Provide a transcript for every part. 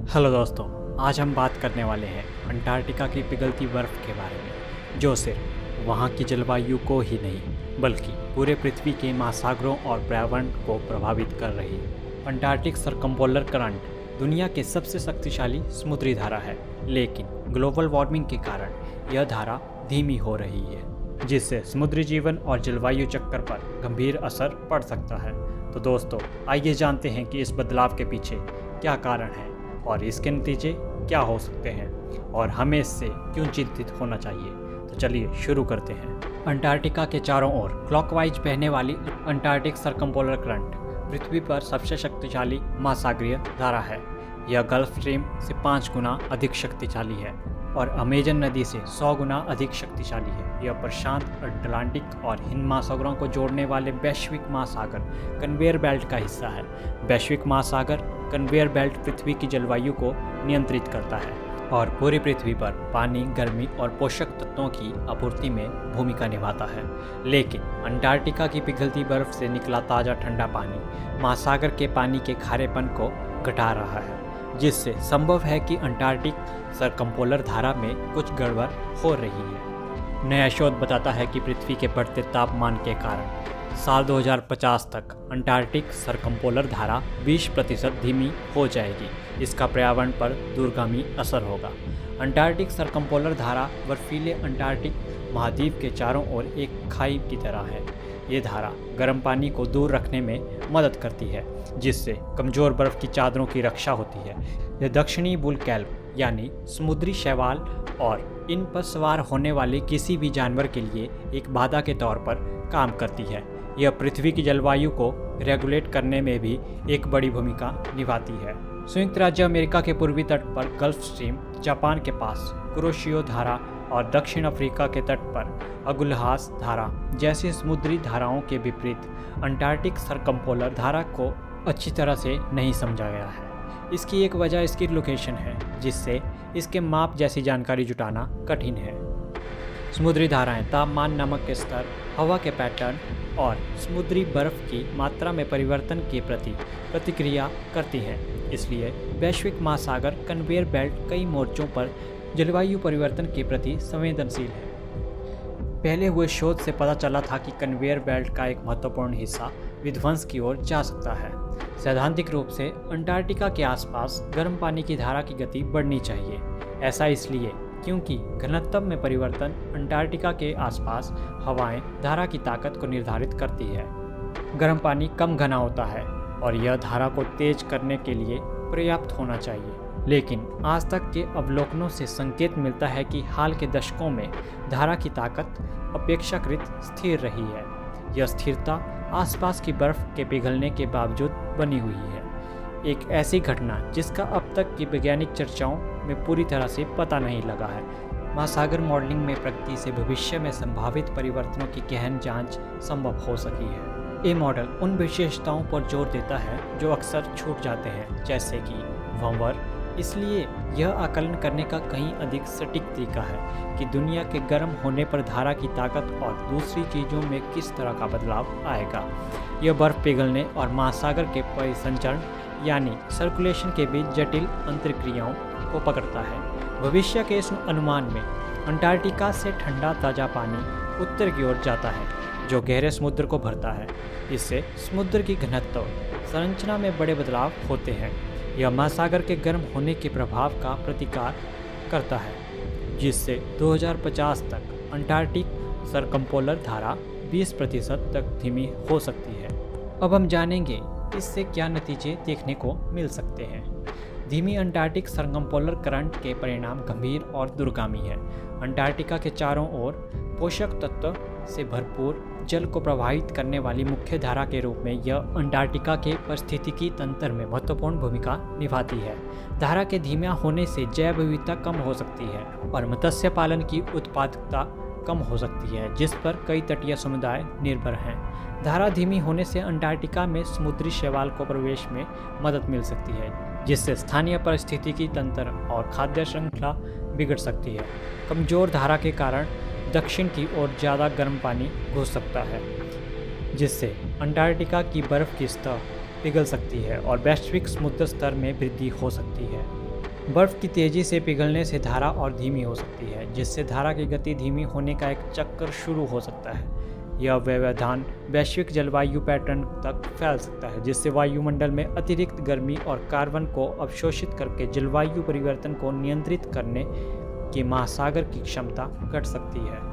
Hello दोस्तों, आज हम बात करने वाले हैं अंटार्कटिका की पिघलती बर्फ़ के बारे में, जो सिर्फ वहाँ की जलवायु को ही नहीं बल्कि पूरे पृथ्वी के महासागरों और पर्यावरण को प्रभावित कर रही है। अंटार्कटिक सरकम्पोलर करंट दुनिया के सबसे शक्तिशाली समुद्री धारा है, लेकिन ग्लोबल वार्मिंग के कारण यह धारा धीमी हो रही है, जिससे समुद्री जीवन और जलवायु चक्कर पर गंभीर असर पड़ सकता है। तो दोस्तों, आइए जानते हैं कि इस बदलाव के पीछे क्या कारण है और इसके नतीजे क्या हो सकते हैं और हमें इससे क्यों चिंतित होना चाहिए। तो चलिए शुरू करते हैं। अंटार्कटिका के चारों ओर क्लॉकवाइज बहने वाली अंटार्कटिक सरकम्पोलर करंट पृथ्वी पर सबसे शक्तिशाली महासागरीय धारा है। यह गल्फ स्ट्रीम से 5 गुना अधिक शक्तिशाली है और अमेजन नदी से 100 गुना अधिक शक्तिशाली है। यह प्रशांत, अटलांटिक और हिंद महासागरों को जोड़ने वाले वैश्विक महासागर कन्वेयर बेल्ट का हिस्सा है। वैश्विक महासागर कन्वेयर बेल्ट पृथ्वी की जलवायु को नियंत्रित करता है और पूरी पृथ्वी पर पानी, गर्मी और पोषक तत्वों की आपूर्ति में भूमिका निभाता है। लेकिन अंटार्कटिका की पिघलती बर्फ से निकला ताज़ा ठंडा पानी महासागर के पानी के खारेपन को घटा रहा है, जिससे संभव है कि अंटार्कटिक सरकम्पोलर धारा में कुछ गड़बड़ हो रही है। नया शोध बताता है कि पृथ्वी के बढ़ते तापमान के कारण साल 2050 तक अंटार्कटिक सरकम्पोलर धारा 20% धीमी हो जाएगी। इसका पर्यावरण पर दूरगामी असर होगा। अंटार्कटिक सरकम्पोलर धारा बर्फीले अंटार्कटिक महाद्वीप के चारों ओर एक खाई की तरह है। ये धारा गर्म पानी को दूर रखने में मदद करती है, जिससे कमज़ोर बर्फ़ की चादरों की रक्षा होती है। यह दक्षिणी बुल कैल्प यानी समुद्री शैवाल और इन पर सवार होने वाले किसी भी जानवर के लिए एक बाधा के तौर पर काम करती है। यह पृथ्वी की जलवायु को रेगुलेट करने में भी एक बड़ी भूमिका निभाती है। संयुक्त राज्य अमेरिका के पूर्वी तट पर गल्फ स्ट्रीम, जापान के पास कुरोशियो धारा और दक्षिण अफ्रीका के तट पर अगुलहास धारा जैसी समुद्री धाराओं के विपरीत अंटार्कटिक सरकम्पोलर धारा को अच्छी तरह से नहीं समझा गया है। इसकी एक वजह इसकी लोकेशन है, जिससे इसके माप जैसी जानकारी जुटाना कठिन है। समुद्री धाराएं तापमान, नमक के स्तर, हवा के पैटर्न और समुद्री बर्फ की मात्रा में परिवर्तन के प्रति प्रतिक्रिया करती हैं। इसलिए वैश्विक महासागर कन्वेयर बेल्ट कई मोर्चों पर जलवायु परिवर्तन के प्रति संवेदनशील है। पहले हुए शोध से पता चला था कि कन्वेयर बेल्ट का एक महत्वपूर्ण हिस्सा विध्वंस की ओर जा सकता है। सैद्धांतिक रूप से अंटार्कटिका के आसपास गर्म पानी की धारा की गति बढ़नी चाहिए। ऐसा इसलिए क्योंकि घनत्व में परिवर्तन अंटार्कटिका के आसपास हवाएं धारा की ताकत को निर्धारित करती है। गर्म पानी कम घना होता है और यह धारा को तेज करने के लिए पर्याप्त होना चाहिए। लेकिन आज तक के अवलोकनों से संकेत मिलता है कि हाल के दशकों में धारा की ताकत अपेक्षाकृत स्थिर रही है। यह स्थिरता आसपास की बर्फ के पिघलने के बावजूद बनी हुई है, एक ऐसी घटना जिसका अब तक की वैज्ञानिक चर्चाओं में पूरी तरह से पता नहीं लगा है। महासागर मॉडलिंग में प्रगति से भविष्य में संभावित परिवर्तनों की गहन जांच संभव हो सकी है। ये मॉडल उन विशेषताओं पर जोर देता है जो अक्सर छूट जाते हैं, जैसे कि भंवर। इसलिए यह आकलन करने का कहीं अधिक सटीक तरीका है कि दुनिया के गर्म होने पर धारा की ताकत और दूसरी चीज़ों में किस तरह का बदलाव आएगा। यह बर्फ पिघलने और महासागर के परिसंचरण यानी सर्कुलेशन के बीच जटिल अंतर्क्रियाओं को पकड़ता है। भविष्य के इस अनुमान में अंटार्कटिका से ठंडा ताज़ा पानी उत्तर की ओर जाता है, जो गहरे समुद्र को भरता है। इससे समुद्र की घनत्व संरचना में बड़े बदलाव होते हैं। यह महासागर के गर्म होने के प्रभाव का प्रतिकार करता है, जिससे 2050 तक अंटार्कटिक सरकम्पोलर धारा 20% तक धीमी हो सकती है। अब हम जानेंगे इससे क्या नतीजे देखने को मिल सकते हैं। धीमी अंटार्कटिक सरकम्पोलर करंट के परिणाम गंभीर और दूरगामी है। अंटार्कटिका के चारों ओर पोषक तत्व से भरपूर जल को प्रभावित करने वाली मुख्य धारा के रूप में यह अंटार्कटिका के पारिस्थितिकी तंत्र में महत्वपूर्ण भूमिका निभाती है। धारा के धीमा होने से जैव विविधता कम हो सकती है और मत्स्य पालन की उत्पादकता कम हो सकती है, जिस पर कई तटीय समुदाय निर्भर हैं। धारा धीमी होने से अंटार्कटिका में समुद्री शैवाल को प्रवेश में मदद मिल सकती है, जिससे स्थानीय पारिस्थितिकी तंत्र और खाद्य श्रृंखला बिगड़ सकती है। कमज़ोर धारा के कारण दक्षिण की ओर ज़्यादा गर्म पानी घुस सकता है, जिससे अंटार्कटिका की बर्फ़ की सतह पिघल सकती है और वैश्विक समुद्र स्तर में वृद्धि हो सकती है। बर्फ़ की तेज़ी से पिघलने से धारा और धीमी हो सकती है, जिससे धारा की गति धीमी होने का एक चक्कर शुरू हो सकता है। यह व्यवधान वैश्विक जलवायु पैटर्न तक फैल सकता है, जिससे वायुमंडल में अतिरिक्त गर्मी और कार्बन को अवशोषित करके जलवायु परिवर्तन को नियंत्रित करने की महासागर की क्षमता घट सकती है।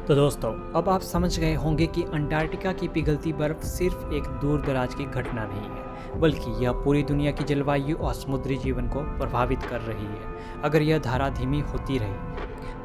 तो दोस्तों, अब आप समझ गए होंगे कि अंटार्कटिका की पिघलती बर्फ सिर्फ एक दूर दराज की घटना नहीं है, बल्कि यह पूरी दुनिया की जलवायु और समुद्री जीवन को प्रभावित कर रही है। अगर यह धारा धीमी होती रही,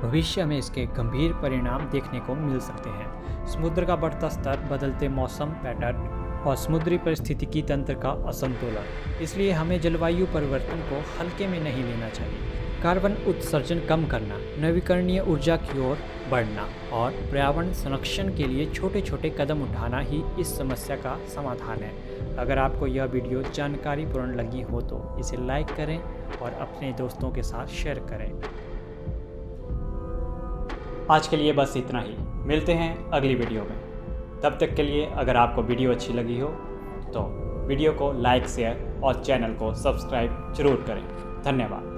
भविष्य में इसके गंभीर परिणाम देखने को मिल सकते हैं। समुद्र का बढ़ता स्तर, बदलते मौसम पैटर्न और समुद्री पारिस्थितिकी तंत्र का असंतुलन। इसलिए हमें जलवायु परिवर्तन को हल्के में नहीं लेना चाहिए। कार्बन उत्सर्जन कम करना, नवीकरणीय ऊर्जा की ओर बढ़ना और पर्यावरण संरक्षण के लिए छोटे छोटे कदम उठाना ही इस समस्या का समाधान है। अगर आपको यह वीडियो जानकारीपूर्ण लगी हो तो इसे लाइक करें और अपने दोस्तों के साथ शेयर करें। आज के लिए बस इतना ही। मिलते हैं अगली वीडियो में। तब तक के लिए अगर आपको वीडियो अच्छी लगी हो तो वीडियो को लाइक, शेयर और चैनल को सब्सक्राइब जरूर करें। धन्यवाद।